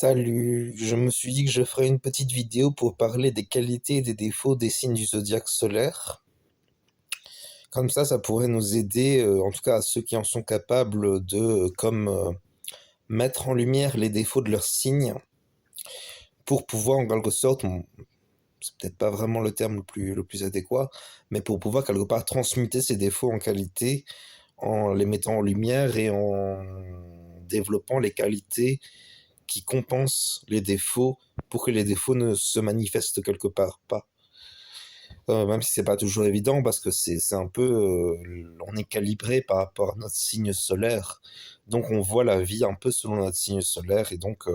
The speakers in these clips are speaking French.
Salut, je me suis dit que je ferais une petite vidéo pour parler des qualités et des défauts des signes du zodiaque solaire. Comme ça pourrait nous aider, en tout cas à ceux qui en sont capables de, mettre en lumière les défauts de leurs signes pour pouvoir en quelque sorte, c'est peut-être pas vraiment le terme le plus adéquat, mais pour pouvoir quelque part transmuter ces défauts en qualité en les mettant en lumière et en développant les qualités qui compensent les défauts pour que les défauts ne se manifestent quelque part pas. Même si c'est pas toujours évident parce que c'est un peu, on est calibré par rapport à notre signe solaire, donc on voit la vie un peu selon notre signe solaire et donc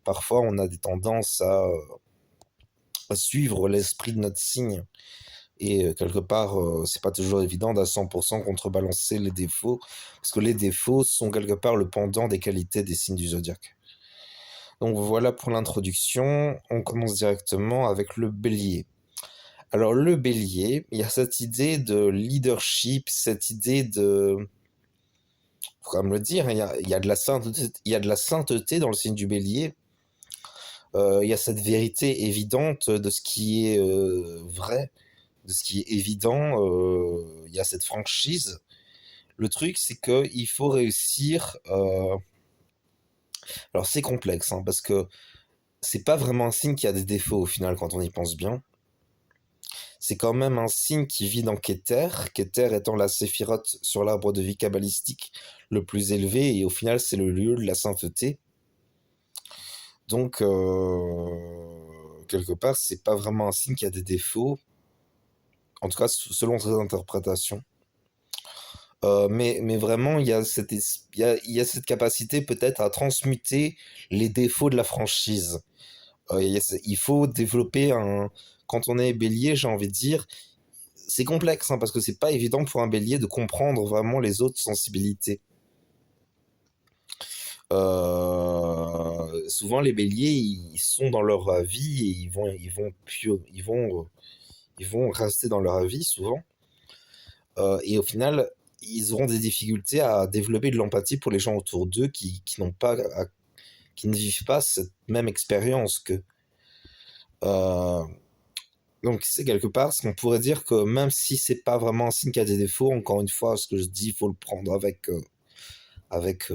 parfois on a des tendances à suivre l'esprit de notre signe et quelque part, c'est pas toujours évident d'à 100 contrebalancer les défauts, parce que les défauts sont quelque part le pendant des qualités des signes du zodiaque. Donc voilà pour l'introduction, on commence directement avec le Bélier. Alors le Bélier, il y a cette idée de leadership, cette idée de, faut quand même le dire, il y a de la sainteté, il y a de la sainteté dans le signe du Bélier. Il y a cette vérité évidente de ce qui est vrai, de ce qui est évident. Il y a cette franchise. Le truc, c'est que il faut réussir. Alors c'est complexe, hein, parce que c'est pas vraiment un signe qui a des défauts au final quand on y pense bien. C'est quand même un signe qui vit dans Keter, Keter étant la séphirote sur l'arbre de vie kabbalistique le plus élevé, et au final c'est le lieu de la sainteté. Donc, quelque part, c'est pas vraiment un signe qui a des défauts, en tout cas selon ses interprétations. Mais vraiment, il y a cette capacité peut-être à transmuter les défauts de la franchise. Il faut développer un... Quand on est bélier, j'ai envie de dire, c'est complexe, hein, parce que c'est pas évident pour un bélier de comprendre vraiment les autres sensibilités. Souvent, les béliers, ils sont dans leur vie et ils vont rester dans leur vie souvent. Et au final, ils auront des difficultés à développer de l'empathie pour les gens autour d'eux qui ne vivent pas cette même expérience qu'eux. Euh, donc c'est quelque part ce qu'on pourrait dire que même si c'est pas vraiment un signe qui a des défauts, encore une fois, ce que je dis, il faut le prendre avec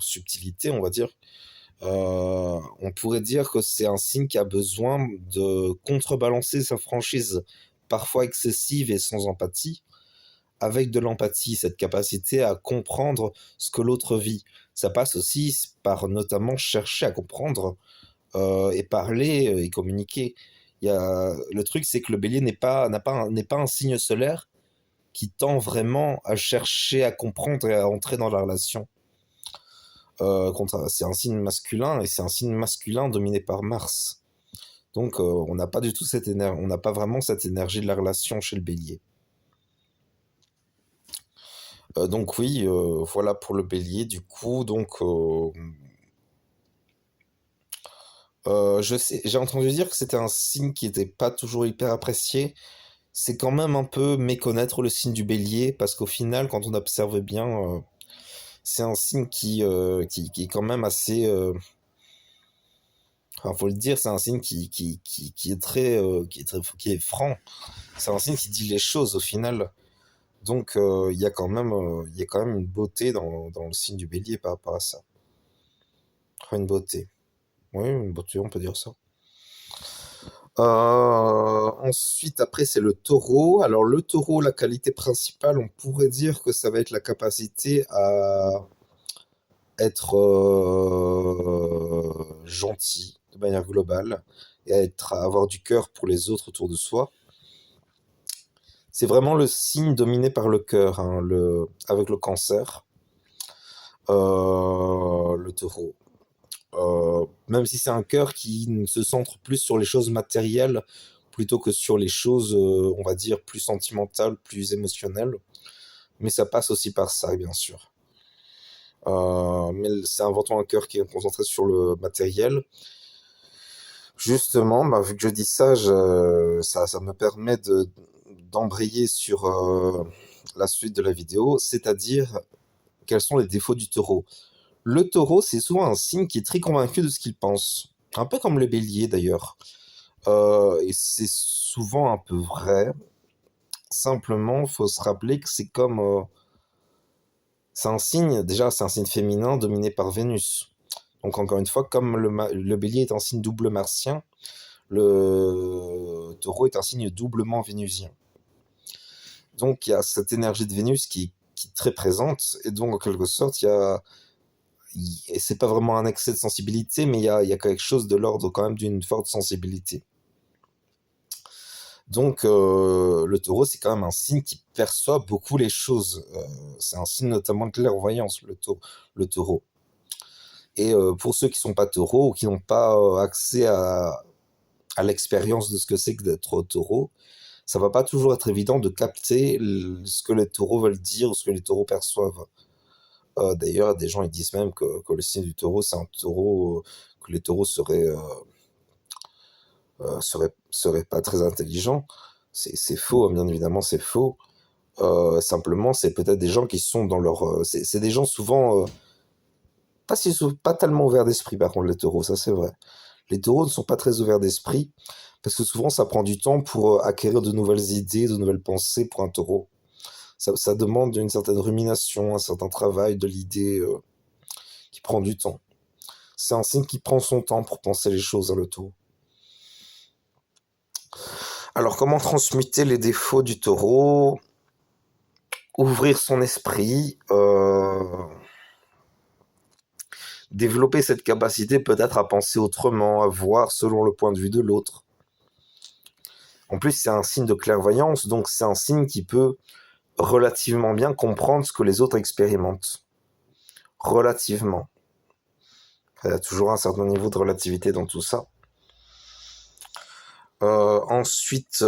subtilité, on va dire. On pourrait dire que c'est un signe qui a besoin de contrebalancer sa franchise parfois excessive et sans empathie, avec de l'empathie, cette capacité à comprendre ce que l'autre vit. Ça passe aussi par notamment chercher à comprendre et parler et communiquer. Le truc, c'est que le bélier n'est pas un signe solaire qui tend vraiment à chercher à comprendre et à entrer dans la relation. C'est un signe masculin et c'est un signe masculin dominé par Mars. Donc on n'a pas du tout cette énergie, on n'a pas vraiment cette énergie de la relation chez le bélier. Donc oui, voilà pour le bélier. Du coup, donc je sais, j'ai entendu dire que c'était un signe qui n'était pas toujours hyper apprécié. C'est quand même un peu méconnaître le signe du bélier, parce qu'au final, quand on observe bien, c'est un signe qui est quand même assez... Enfin, faut le dire, c'est un signe qui est qui est franc. C'est un signe qui dit les choses au final. Donc, il y a quand même une beauté dans le signe du bélier par rapport à ça. Enfin, une beauté. Oui, une beauté, on peut dire ça. Ensuite, après, c'est le taureau. Alors, le taureau, la qualité principale, on pourrait dire que ça va être la capacité à être gentil de manière globale et à avoir du cœur pour les autres autour de soi. C'est vraiment le signe dominé par le cœur, hein, avec le cancer, le taureau. Même si c'est un cœur qui se centre plus sur les choses matérielles plutôt que sur les choses, on va dire, plus sentimentales, plus émotionnelles. Mais ça passe aussi par ça, bien sûr. Mais c'est avant tout un cœur qui est concentré sur le matériel. Justement, bah, vu que je dis ça, ça me permet d'embrayer sur la suite de la vidéo, c'est-à-dire quels sont les défauts du taureau. Le taureau, c'est souvent un signe qui est très convaincu de ce qu'il pense. Un peu comme le bélier d'ailleurs. Et c'est souvent un peu vrai. Simplement, il faut se rappeler que c'est comme... c'est un signe, déjà c'est un signe féminin dominé par Vénus. Donc encore une fois, comme le bélier est un signe double martien, le taureau est un signe doublement vénusien. Donc il y a cette énergie de Vénus qui est très présente, et donc en quelque sorte, et c'est pas vraiment un excès de sensibilité, mais il y a quelque chose de l'ordre quand même d'une forte sensibilité. Donc le taureau, c'est quand même un signe qui perçoit beaucoup les choses. C'est un signe notamment de clairvoyance, le taureau. Et pour ceux qui sont pas taureaux ou qui n'ont pas accès à l'expérience de ce que c'est que d'être taureau, ça va pas toujours être évident de capter ce que les taureaux veulent dire ou ce que les taureaux perçoivent. D'ailleurs, des gens ils disent même que le signe du taureau, c'est un taureau, que les taureaux seraient pas très intelligents. C'est faux, hein, bien évidemment, c'est faux. Simplement, c'est peut-être des gens qui sont dans leur... c'est des gens souvent... pas tellement ouverts d'esprit, par contre, les taureaux, ça c'est vrai. Les taureaux ne sont pas très ouverts d'esprit, parce que souvent, ça prend du temps pour acquérir de nouvelles idées, de nouvelles pensées pour un taureau. Ça demande une certaine rumination, un certain travail de l'idée qui prend du temps. C'est un signe qui prend son temps pour penser les choses, hein, le taureau. Alors, comment transmuter les défauts du taureau? Ouvrir son esprit, développer cette capacité peut-être à penser autrement, à voir selon le point de vue de l'autre. En plus, c'est un signe de clairvoyance, donc c'est un signe qui peut relativement bien comprendre ce que les autres expérimentent. Relativement. Il y a toujours un certain niveau de relativité dans tout ça. Ensuite,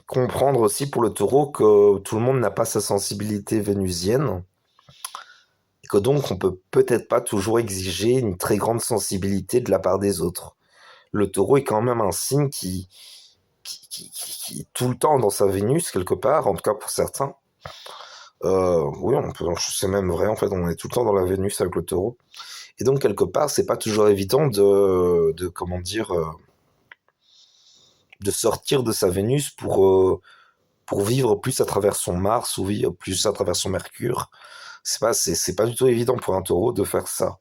comprendre aussi pour le taureau que tout le monde n'a pas sa sensibilité vénusienne, et que donc on peut peut-être pas toujours exiger une très grande sensibilité de la part des autres. Le taureau est quand même un signe qui est tout le temps dans sa Vénus quelque part, en tout cas pour certains. Oui, c'est même vrai, en fait, on est tout le temps dans la Vénus avec le taureau. Et donc, quelque part, c'est pas toujours évident comment dire, de sortir de sa Vénus pour vivre plus à travers son Mars ou vivre plus à travers son Mercure. C'est pas du tout évident pour un taureau de faire ça.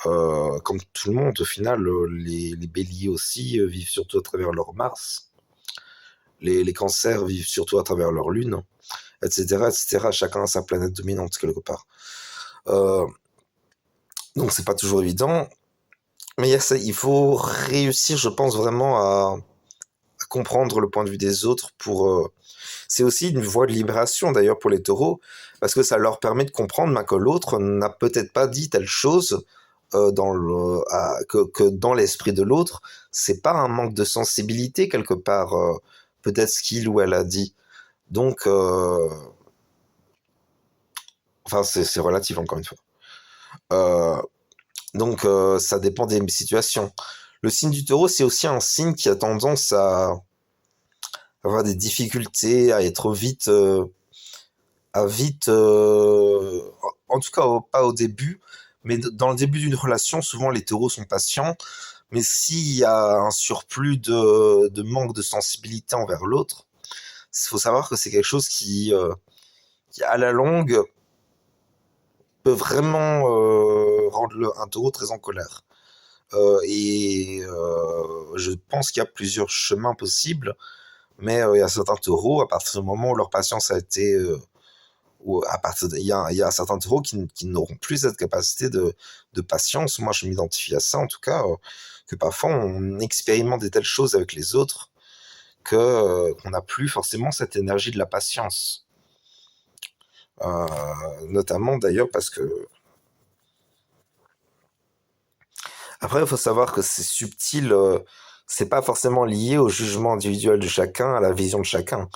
Comme tout le monde, au final, les béliers aussi vivent surtout à travers leur Mars. Les cancers vivent surtout à travers leur Lune, etc., etc. Chacun a sa planète dominante, quelque part. Donc, c'est pas toujours évident. Mais il faut réussir, je pense, vraiment à comprendre le point de vue des autres c'est aussi une voie de libération d'ailleurs pour les taureaux, parce que ça leur permet de comprendre que l'autre n'a peut-être pas dit telle chose que dans l'esprit de l'autre, c'est pas un manque de sensibilité quelque part, peut-être ce qu'il ou elle a dit. Donc, enfin, c'est relatif encore une fois. Donc, ça dépend des situations. Le signe du taureau, c'est aussi un signe qui a tendance à avoir des difficultés, à être vite, en tout cas pas au début, mais dans le début d'une relation, souvent les taureaux sont patients, mais s'il y a un surplus de manque de sensibilité envers l'autre, il faut savoir que c'est quelque chose qui à la longue peut vraiment rendre un taureau très en colère. Je pense qu'il y a plusieurs chemins possibles, mais il y a certains taureaux, à partir du moment où leur patience a été... il y a certains taureaux qui n'auront plus cette capacité de patience. Moi, je m'identifie à ça, en tout cas, que parfois on expérimente des telles choses avec les autres qu'on n'a plus forcément cette énergie de la patience. Notamment d'ailleurs parce que... Après, il faut savoir que c'est subtil, c'est pas forcément lié au jugement individuel de chacun, à la vision de chacun.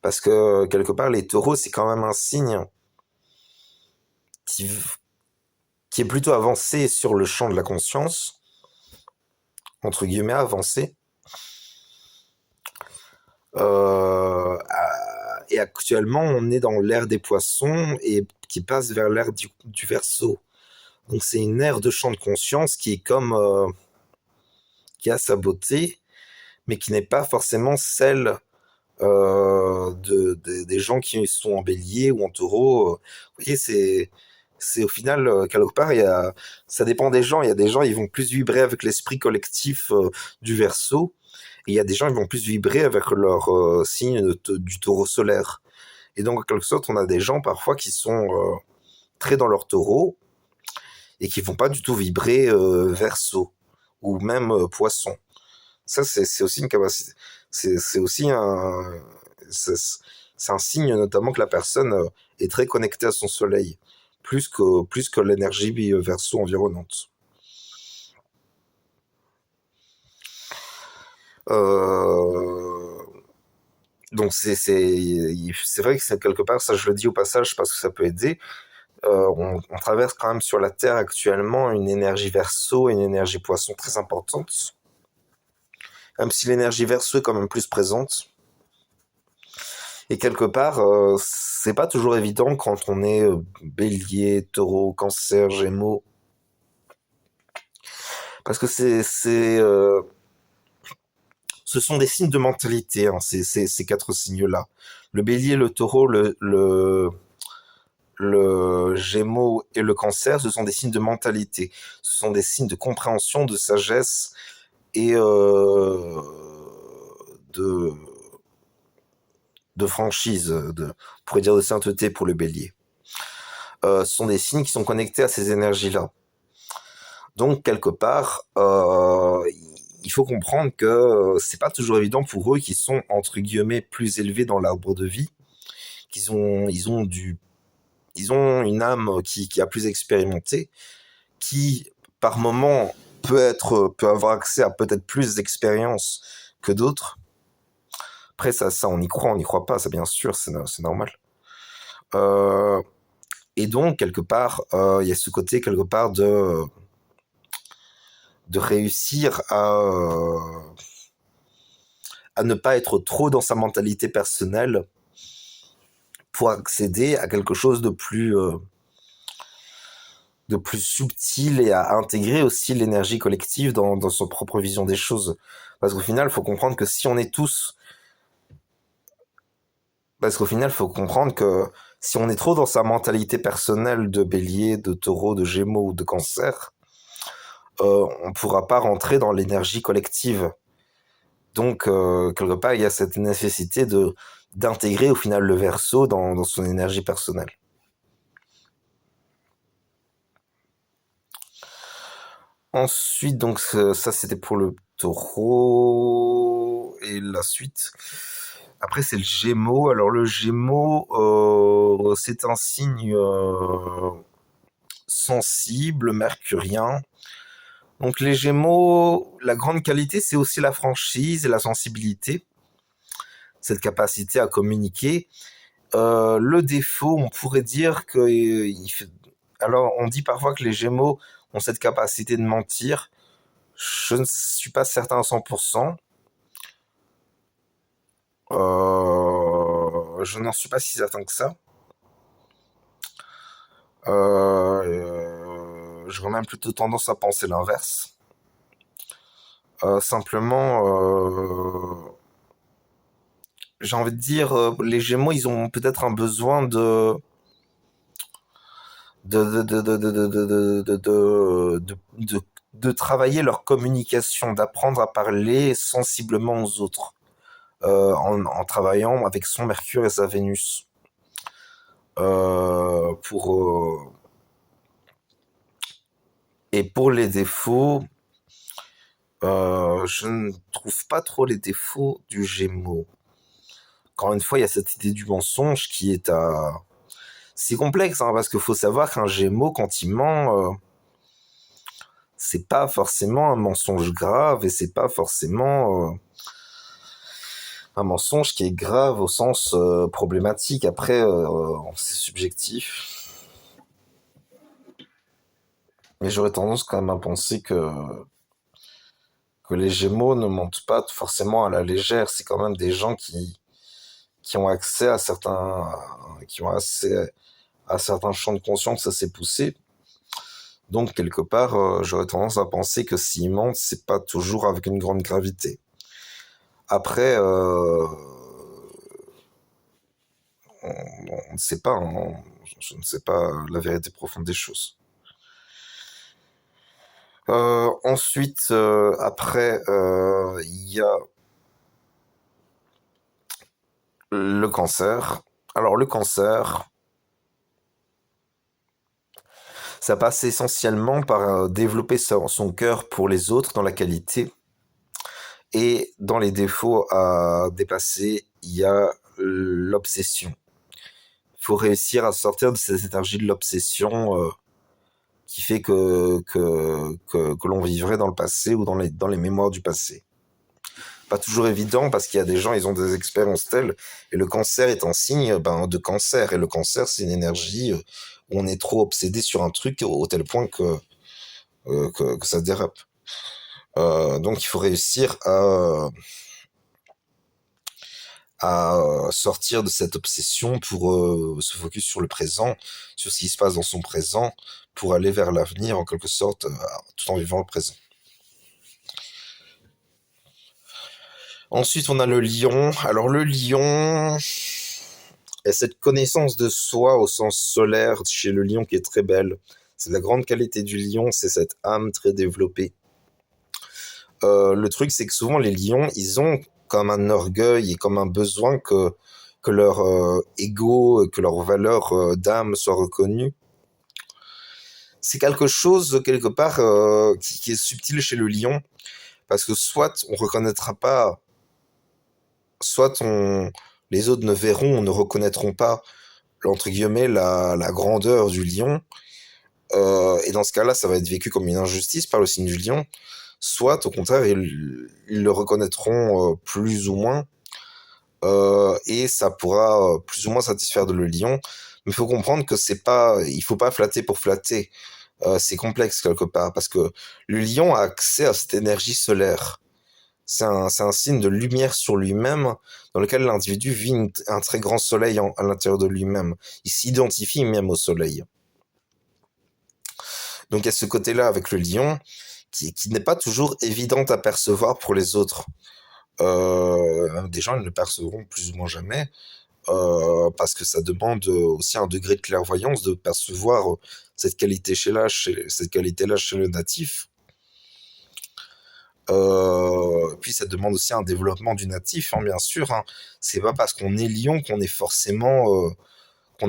Parce que quelque part, les taureaux, c'est quand même un signe qui, qui est plutôt avancé sur le champ de la conscience, entre guillemets avancé. Et actuellement, on est dans l'ère des poissons et qui passe vers l'ère du Verseau. Donc c'est une ère de champ de conscience qui est comme qui a sa beauté, mais qui n'est pas forcément celle des gens qui sont en Bélier ou en Taureau. Vous voyez, c'est au final quelque part ça dépend des gens. Il y a des gens ils vont plus vibrer avec l'esprit collectif du Verseau, et il y a des gens ils vont plus vibrer avec leur signe du Taureau solaire. Et donc en quelque sorte, on a des gens parfois qui sont très dans leur Taureau et qui vont pas du tout vibrer Verseau ou même Poisson. Ça, c'est aussi une capacité. C'est aussi c'est c'est un signe notamment que la personne est très connectée à son soleil, plus que l'énergie Verseau environnante. Euh, donc c'est vrai que c'est quelque part, ça je le dis au passage parce que ça peut aider. On traverse quand même sur la Terre actuellement une énergie Verseau et une énergie Poisson très importante, même si l'énergie Verseau est quand même plus présente. Et quelque part, c'est pas toujours évident quand on est Bélier, Taureau, Cancer, Gémeaux, parce que ce sont des signes de mentalité, hein, ces quatre signes-là. Le Bélier, le Taureau, le Gémeaux et le Cancer, ce sont des signes de mentalité. Ce sont des signes de compréhension, de sagesse et de de franchise, on pourrait dire de sainteté pour le Bélier. Ce sont des signes qui sont connectés à ces énergies-là. Donc quelque part, il faut comprendre que c'est pas toujours évident pour eux qui sont entre guillemets plus élevés dans l'arbre de vie, ils ont une âme qui a plus expérimenté, qui par moment peut avoir accès à peut-être plus d'expérience que d'autres. Après ça on y croit pas, ça bien sûr, c'est normal. Euh, et donc quelque part, il y a ce côté quelque part de réussir à ne pas être trop dans sa mentalité personnelle pour accéder à quelque chose de plus subtil et à intégrer aussi l'énergie collective dans son propre vision des choses. Parce qu'au final, il faut comprendre que si on est tous... Parce qu'au final, il faut comprendre que si on est trop dans sa mentalité personnelle de bélier, de taureau, de gémeaux ou de cancer, on ne pourra pas rentrer dans l'énergie collective. Donc, quelque part, il y a cette nécessité d'intégrer au final le verso dans son énergie personnelle. Ensuite, donc ça c'était pour le taureau et la suite. Après c'est le Gémeaux. Alors le Gémeaux, c'est un signe sensible, mercurien. Donc les Gémeaux, la grande qualité c'est aussi la franchise et la sensibilité, cette capacité à communiquer. Le défaut, on pourrait dire que alors on dit parfois que les Gémeaux ont cette capacité de mentir. Je ne suis pas certain à 100%. Je n'en suis pas si certain que ça. J'aurais même plutôt tendance à penser l'inverse. Simplement, j'ai envie de dire, les Gémeaux, ils ont peut-être un besoin de travailler leur communication, d'apprendre à parler sensiblement aux autres, en travaillant avec son Mercure et sa Vénus. Pour Et pour les défauts, je ne trouve pas trop les défauts du Gémeaux. Encore une fois, il y a cette idée du mensonge qui est à... C'est complexe, hein, parce qu'il faut savoir qu'un Gémeaux, quand il ment, c'est pas forcément un mensonge grave et c'est pas forcément un mensonge qui est grave au sens problématique. Après, c'est subjectif. Mais j'aurais tendance quand même à penser que les Gémeaux ne montent pas forcément à la légère. C'est quand même des gens qui ont accès à qui ont accès à certains champs de conscience assez poussés. Donc, quelque part, j'aurais tendance à penser que s'ils montent, c'est pas toujours avec une grande gravité. Après, on ne sait pas, je ne sais pas la vérité profonde des choses. Ensuite, après, il y a le cancer. Alors, le cancer, ça passe essentiellement par développer son cœur pour les autres dans la qualité. Et dans les défauts à dépasser, il y a l'obsession. Il faut réussir à sortir de cette énergie de l'obsession qui fait que l'on vivrait dans le passé ou dans les mémoires du passé. Pas toujours évident parce qu'il y a des gens, ils ont des expériences telles, et le cancer est un signe de cancer, et le cancer c'est une énergie où on est trop obsédé sur un truc au tel point que ça dérape. Donc il faut réussir à sortir de cette obsession pour se focus sur le présent, sur ce qui se passe dans son présent, pour aller vers l'avenir en quelque sorte, tout en vivant le présent. Ensuite, on a le lion. Alors le lion, il y a cette connaissance de soi au sens solaire chez le lion qui est très belle. C'est la grande qualité du lion, c'est cette âme très développée. Le truc, c'est que souvent les lions, ils ont comme un orgueil et comme un besoin que leur ego, que leur valeur d'âme soit reconnue. C'est quelque chose, quelque part, qui est subtil chez le lion, parce que soit on reconnaîtra pas, soit les autres ne verront ou ne reconnaîtront pas, entre guillemets, la grandeur du lion, et dans ce cas-là, ça va être vécu comme une injustice par le signe du lion, soit au contraire, ils le reconnaîtront plus ou moins, et ça pourra plus ou moins satisfaire le lion. Mais il faut comprendre que il faut pas flatter pour flatter. C'est complexe quelque part parce que le lion a accès à cette énergie solaire. C'est un signe de lumière sur lui-même dans lequel l'individu vit un très grand soleil à l'intérieur de lui-même. Il s'identifie même au soleil. Donc il y a ce côté-là avec le lion qui n'est pas toujours évident à percevoir pour les autres. Des gens ils ne le percevront plus ou moins jamais parce que ça demande aussi un degré de clairvoyance de percevoir cette qualité-là chez le natif. Puis ça demande aussi un développement du natif, hein, bien sûr. Hein. C'est pas parce qu'on est lion qu'on a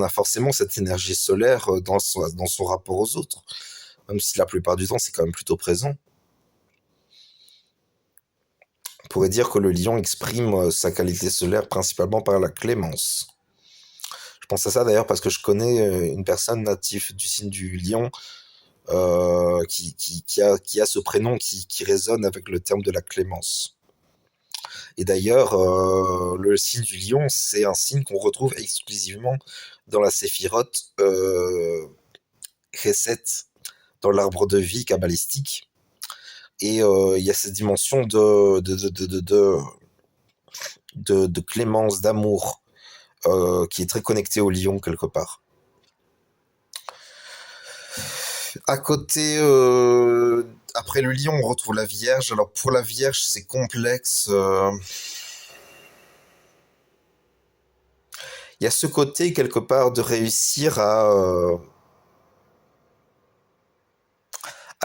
forcément cette énergie solaire dans son rapport aux autres. Même si la plupart du temps c'est quand même plutôt présent. On pourrait dire que le lion exprime sa qualité solaire principalement par la clémence. Je pense à ça d'ailleurs parce que je connais une personne native du signe du lion qui a ce prénom qui résonne avec le terme de la clémence. Et d'ailleurs, le signe du lion, c'est un signe qu'on retrouve exclusivement dans la séphirote Chesed, dans l'arbre de vie kabbalistique. Et il y a cette dimension de clémence, d'amour, qui est très connectée au lion quelque part. À côté, après le lion, on retrouve la Vierge. Alors pour la Vierge, c'est complexe. Il y a ce côté quelque part de réussir à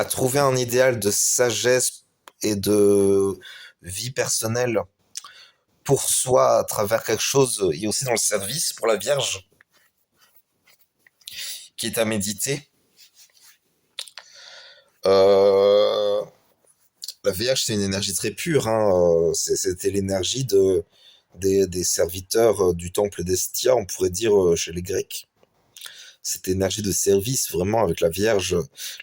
trouver un idéal de sagesse et de vie personnelle pour soi à travers quelque chose, et aussi dans le service pour la Vierge, qui est à méditer. La Vierge, c'est une énergie très pure. Hein. C'était l'énergie des serviteurs du temple d'Estia, on pourrait dire chez les Grecs. Cette énergie de service, vraiment, avec la Vierge,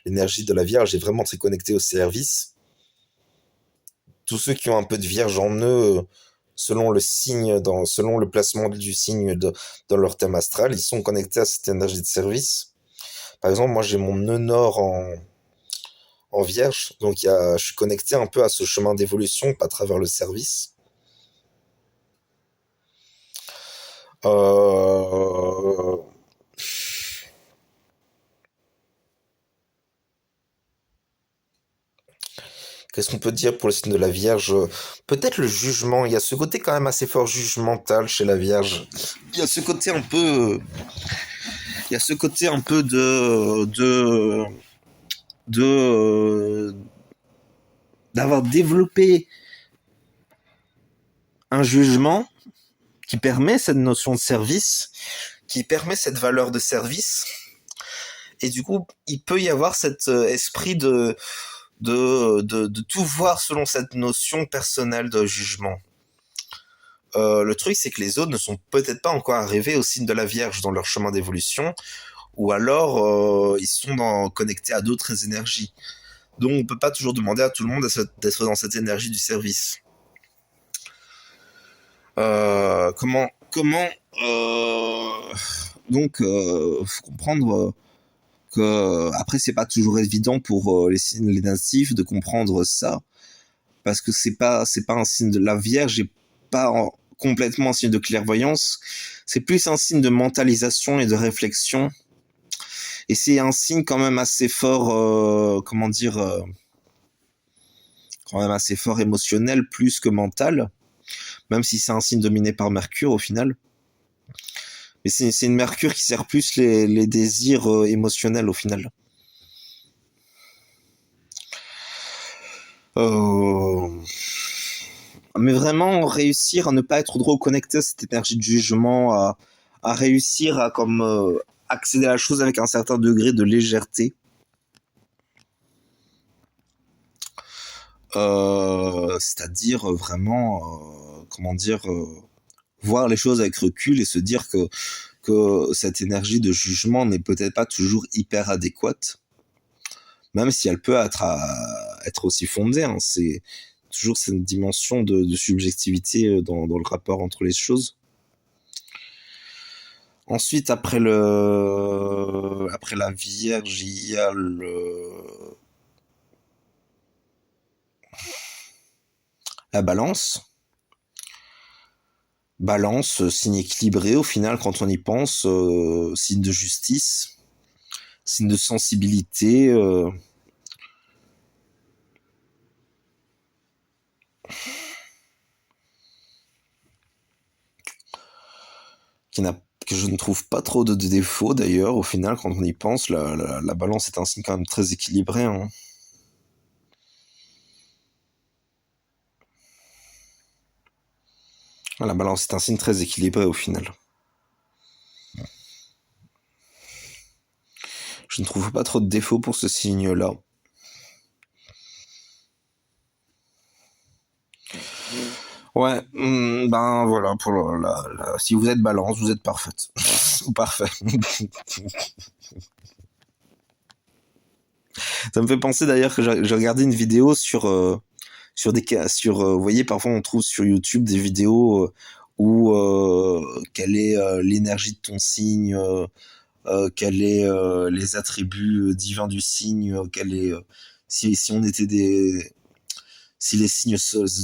l'énergie de la Vierge est vraiment très connectée au service. Tous ceux qui ont un peu de Vierge en eux, selon le placement du signe dans leur thème astral, ils sont connectés à cette énergie de service. Par exemple, moi j'ai mon nœud nord en vierge. Donc je suis connecté un peu à ce chemin d'évolution à travers le service. Euh, Qu'est-ce qu'on peut dire pour le signe de la Vierge? Peut-être le jugement. Il y a ce côté quand même assez fort jugemental chez la Vierge. Il y a ce côté un peu, il y a ce côté un peu de d'avoir développé un jugement qui permet cette notion de service, qui permet cette valeur de service. Et du coup, il peut y avoir cet esprit de tout voir selon cette notion personnelle de jugement. Le truc, c'est que les autres ne sont peut-être pas encore arrivés au signe de la Vierge dans leur chemin d'évolution, ou alors ils sont connectés à d'autres énergies. Donc on peut pas toujours demander à tout le monde d'être dans cette énergie du service. Comment donc faut comprendre que après c'est pas toujours évident pour les natifs de comprendre ça, parce que c'est pas un signe de la Vierge et pas complètement un signe de clairvoyance, c'est plus un signe de mentalisation et de réflexion, et c'est un signe quand même assez fort, quand même assez fort émotionnel plus que mental, même si c'est un signe dominé par Mercure au final. Mais c'est une Mercure qui sert plus les désirs émotionnels au final. Mais vraiment réussir à ne pas être trop connecté à cette énergie de jugement, à réussir à accéder à la chose avec un certain degré de légèreté. C'est-à-dire vraiment, voir les choses avec recul et se dire que cette énergie de jugement n'est peut-être pas toujours hyper adéquate, même si elle peut être aussi fondée, hein. C'est toujours cette dimension de subjectivité dans le rapport entre les choses. Ensuite, après la Vierge, il y a la Balance. Balance, signe équilibré au final quand on y pense, signe de justice, signe de sensibilité. Que je ne trouve pas trop de défauts d'ailleurs. Au final, quand on y pense, la Balance est un signe quand même très équilibré, hein. La Balance est un signe très équilibré au final. Je ne trouve pas trop de défauts pour ce signe-là. Ouais, ben voilà, si vous êtes Balance, vous êtes parfaite. Ou parfait. Ça me fait penser d'ailleurs que j'ai regardé une vidéo vous voyez, parfois on trouve sur YouTube des vidéos où quelle est l'énergie de ton signe, quels est les attributs divins du signe, si on était si les signes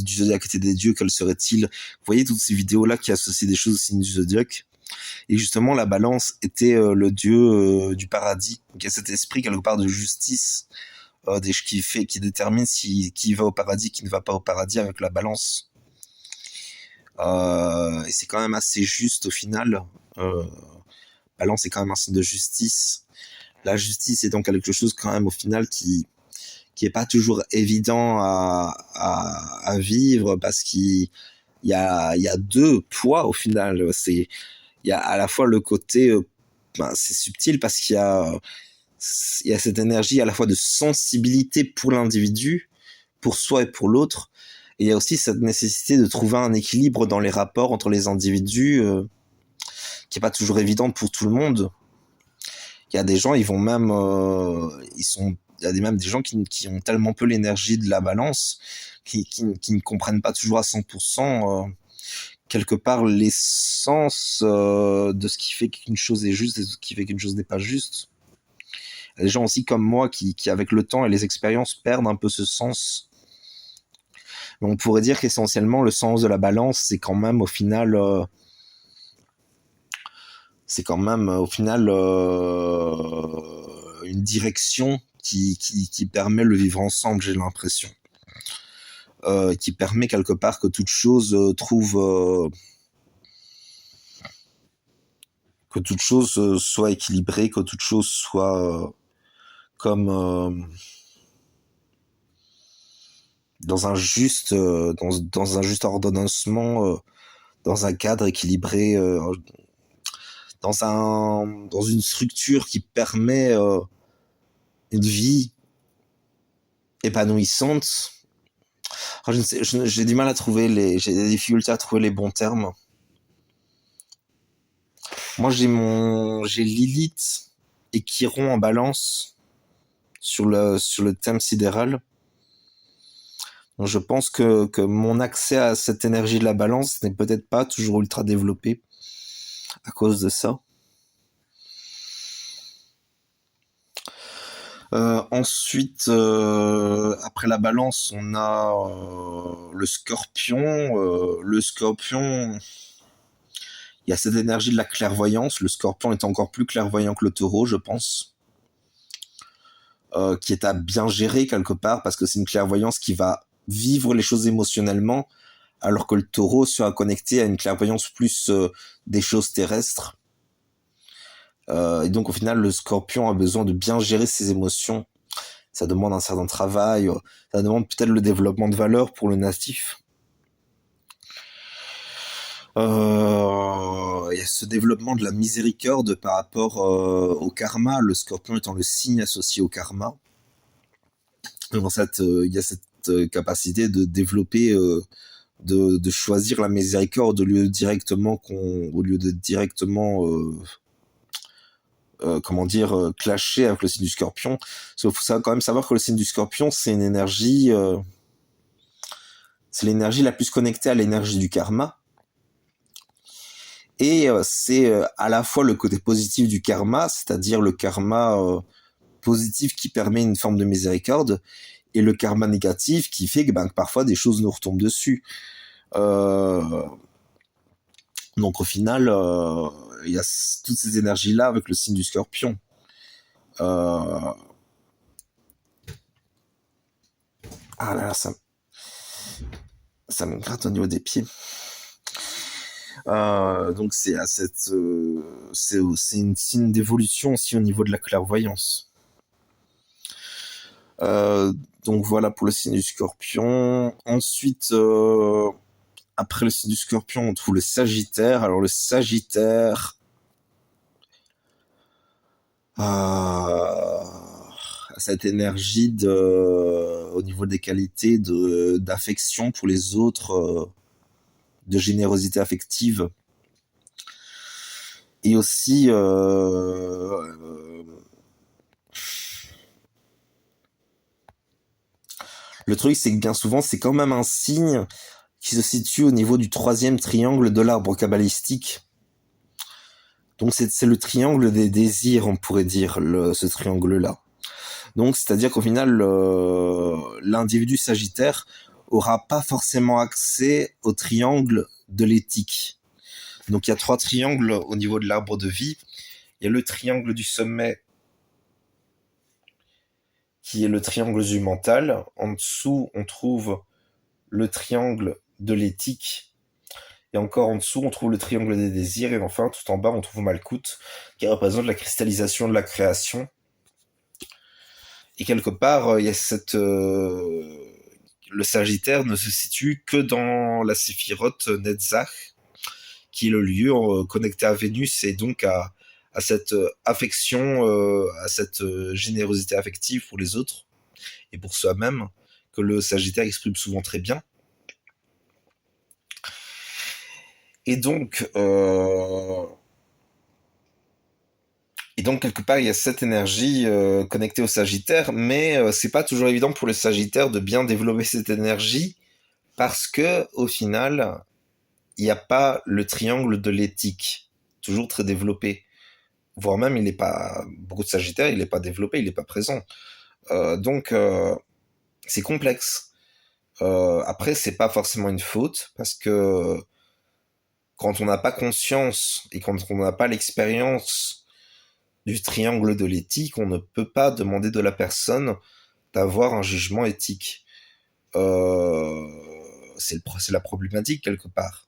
du zodiaque étaient des dieux, quels seraient-ils? Vous voyez toutes ces vidéos-là qui associent des choses au signe du zodiaque. Et justement, la Balance était le dieu du paradis. Donc il y a cet esprit quelque part de justice qui détermine qui va au paradis, qui ne va pas au paradis avec la Balance. Et c'est quand même assez juste au final. Balance est quand même un signe de justice. La justice est donc quelque chose quand même au final qui est pas toujours évident à vivre, parce qu'il y a deux poids au final. Il y a à la fois le côté c'est subtil parce qu'il y a cette énergie à la fois de sensibilité pour l'individu, pour soi et pour l'autre, et il y a aussi cette nécessité de trouver un équilibre dans les rapports entre les individus qui est pas toujours évidente pour tout le monde. Il y a des gens, ils vont même il y a même des gens qui ont tellement peu l'énergie de la Balance qui ne comprennent pas toujours à 100% quelque part l'essence de ce qui fait qu'une chose est juste et de ce qui fait qu'une chose n'est pas juste. Les gens aussi comme moi qui avec le temps et les expériences perdent un peu ce sens. Mais on pourrait dire qu'essentiellement le sens de la balance, c'est quand même au final une direction qui permet le vivre ensemble, j'ai l'impression. Qui permet quelque part que toute chose que toute chose soit équilibrée, que toute chose soit comme dans un juste ordonnancement, dans un cadre équilibré, dans une structure qui permet une vie épanouissante. Alors, je ne sais, j'ai du mal à trouver j'ai des difficultés à trouver les bons termes. Moi, j'ai Lilith et Chiron en balance sur le thème sidéral. Donc, je pense que mon accès à cette énergie de la balance n'est peut-être pas toujours ultra développé à cause de ça. Ensuite, après la balance, on a le scorpion. Le scorpion, il y a cette énergie de la clairvoyance. Le scorpion est encore plus clairvoyant que le taureau, je pense. Qui est à bien gérer quelque part, parce que c'est une clairvoyance qui va vivre les choses émotionnellement, alors que le taureau sera connecté à une clairvoyance plus des choses terrestres. Et donc au final, le scorpion a besoin de bien gérer ses émotions. Ça demande un certain travail, ça demande peut-être le développement de valeurs pour le natif. Il y a ce développement de la miséricorde par rapport au karma, le scorpion étant le signe associé au karma. Donc il y a cette capacité de développer, de choisir la miséricorde au lieu de directement clasher avec le signe du scorpion. Sauf qu'il faut quand même savoir que le signe du scorpion, c'est une énergie, c'est l'énergie la plus connectée à l'énergie du karma. Et c'est à la fois le côté positif du karma, c'est-à-dire le karma positif qui permet une forme de miséricorde, et le karma négatif qui fait que parfois des choses nous retombent dessus. Donc au final, il y a toutes ces énergies-là avec le signe du scorpion. Ah là là, ça me gratte au niveau des pieds. Donc c'est une signe d'évolution aussi au niveau de la clairvoyance. Donc voilà pour le signe du scorpion. Ensuite, après le signe du scorpion, on trouve le sagittaire. Alors le sagittaire, cette énergie au niveau des qualités d'affection pour les autres, de générosité affective, et aussi le truc, c'est que bien souvent, c'est quand même un signe qui se situe au niveau du 3e triangle de l'arbre kabbalistique. Donc c'est le triangle des désirs, on pourrait dire, ce triangle-là. Donc c'est-à-dire qu'au final, l'individu sagittaire aura pas forcément accès au triangle de l'éthique. Donc il y a 3 triangles au niveau de l'arbre de vie. Il y a le triangle du sommet, qui est le triangle du mental. En dessous, on trouve le triangle de l'éthique. Et encore en dessous, on trouve le triangle des désirs. Et enfin, tout en bas, on trouve Malkout, qui représente la cristallisation de la création. Et quelque part, il y a le Sagittaire ne se situe que dans la séphirote Netzach, qui est le lieu connecté à Vénus et donc à cette affection, à cette générosité affective pour les autres et pour soi-même, que le Sagittaire exprime souvent très bien. Et donc quelque part, il y a cette énergie connectée au Sagittaire, mais c'est pas toujours évident pour le Sagittaire de bien développer cette énergie, parce que au final, il n'y a pas le triangle de l'éthique, toujours très développé. voire même il est pas, beaucoup de Sagittaires, il n'est pas développé, il n'est pas présent. Donc, c'est complexe. Après, c'est pas forcément une faute, parce que quand on n'a pas conscience et quand on n'a pas l'expérience du triangle de l'éthique, on ne peut pas demander de la personne d'avoir un jugement éthique. Euh, c'est la problématique quelque part.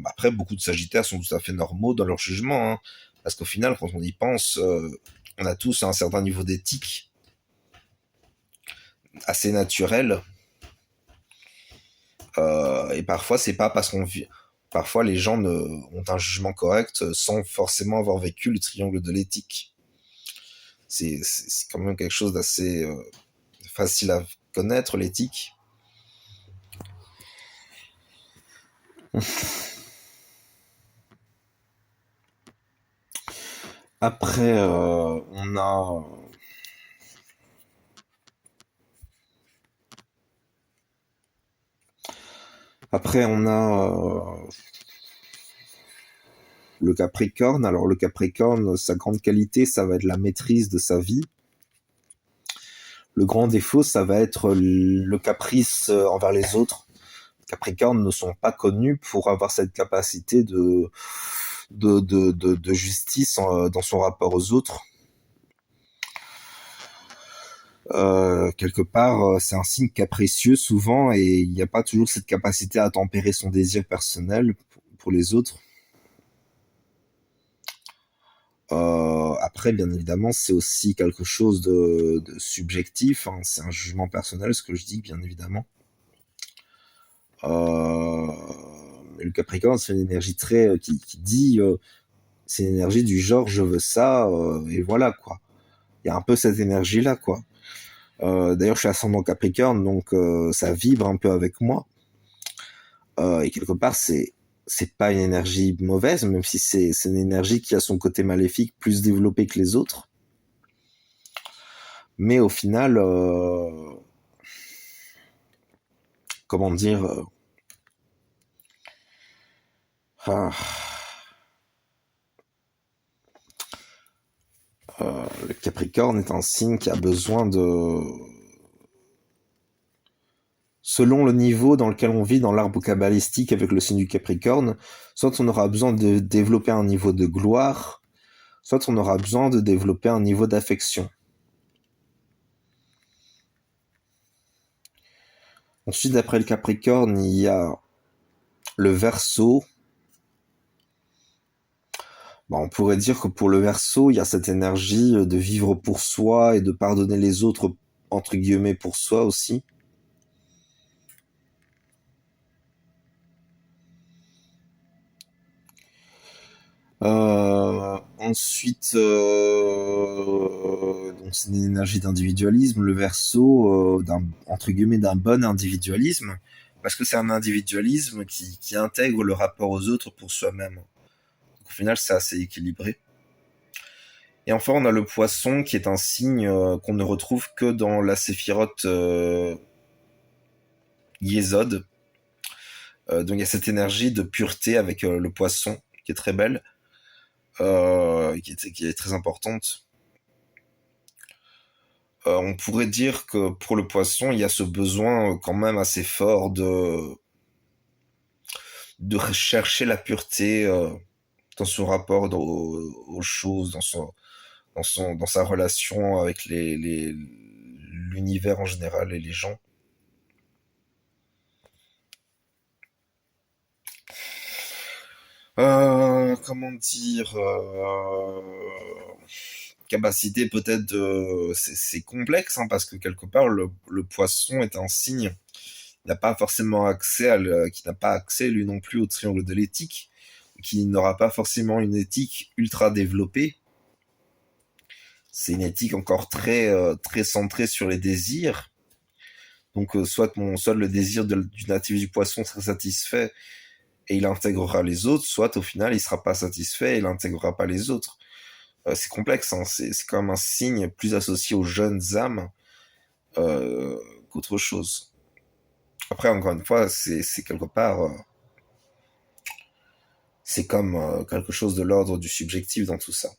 Après, beaucoup de Sagittaires sont tout à fait normaux dans leur jugement, hein, parce qu'au final, quand on y pense, on a tous un certain niveau d'éthique assez naturel, et parfois c'est pas parce qu'on vit. Parfois, les gens ont un jugement correct sans forcément avoir vécu le triangle de l'éthique. C'est quand même quelque chose d'assez facile à connaître, l'éthique. Après, on a le Capricorne. Alors le Capricorne, sa grande qualité, ça va être la maîtrise de sa vie. Le grand défaut, ça va être le caprice envers les autres. Les Capricornes ne sont pas connus pour avoir cette capacité de justice dans son rapport aux autres. Quelque part, c'est un signe capricieux souvent, et il n'y a pas toujours cette capacité à tempérer son désir personnel pour les autres. Après, bien évidemment, c'est aussi quelque chose de subjectif, hein. C'est un jugement personnel, ce que je dis, bien évidemment. Mais le Capricorne, c'est une énergie très qui dit, c'est une énergie du genre je veux ça, et voilà quoi. Il y a un peu cette énergie là quoi. D'ailleurs, je suis ascendant Capricorne, donc ça vibre un peu avec moi. Et quelque part, c'est pas une énergie mauvaise, même si c'est une énergie qui a son côté maléfique plus développé que les autres. Mais au final, comment dire, ah, le Capricorne est un signe qui a besoin de, selon le niveau dans lequel on vit dans l'arbre kabbalistique avec le signe du Capricorne, soit on aura besoin de développer un niveau de gloire, soit on aura besoin de développer un niveau d'affection. Ensuite, après le Capricorne, il y a le Verseau. On pourrait dire que pour le Verseau, il y a cette énergie de vivre pour soi et de pardonner les autres, entre guillemets, pour soi aussi. Ensuite, donc c'est une énergie d'individualisme, le Verseau, entre guillemets, d'un bon individualisme, parce que c'est un individualisme qui intègre le rapport aux autres pour soi-même. Donc, au final, c'est assez équilibré. Et enfin, on a le Poisson, qui est un signe qu'on ne retrouve que dans la séphirote Yesod. Donc il y a cette énergie de pureté avec le Poisson, qui est très belle, qui est très importante. On pourrait dire que pour le Poisson, il y a ce besoin quand même assez fort de rechercher la pureté dans son rapport aux choses, dans sa relation avec l'univers en général et les gens. Comment dire, capacité peut-être de, c'est complexe, hein, parce que quelque part le Poisson est un signe qui n'a pas forcément accès qui n'a pas accès lui non plus au triangle de l'éthique, qui n'aura pas forcément une éthique ultra développée. C'est une éthique encore très centrée sur les désirs. Donc soit le désir du natif du Poisson sera satisfait et il intégrera les autres, soit au final il sera pas satisfait et il intégrera pas les autres. C'est complexe, hein. C'est quand même un signe plus associé aux jeunes âmes qu'autre chose. Après, encore une fois, c'est quelque part, c'est comme quelque chose de l'ordre du subjectif dans tout ça.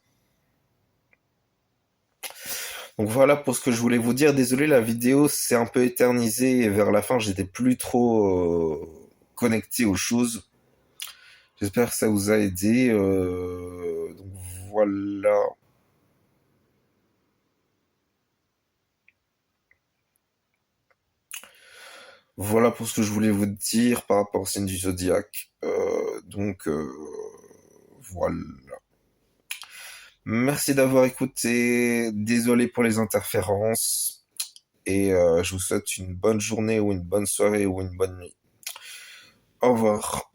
Donc voilà pour ce que je voulais vous dire. Désolé, la vidéo s'est un peu éternisée et vers la fin, j'étais plus trop connecté aux choses. J'espère que ça vous a aidé. Donc voilà. Voilà pour ce que je voulais vous dire par rapport au signe du zodiaque. Voilà. Merci d'avoir écouté. Désolé pour les interférences. Et je vous souhaite une bonne journée ou une bonne soirée ou une bonne nuit. Au revoir.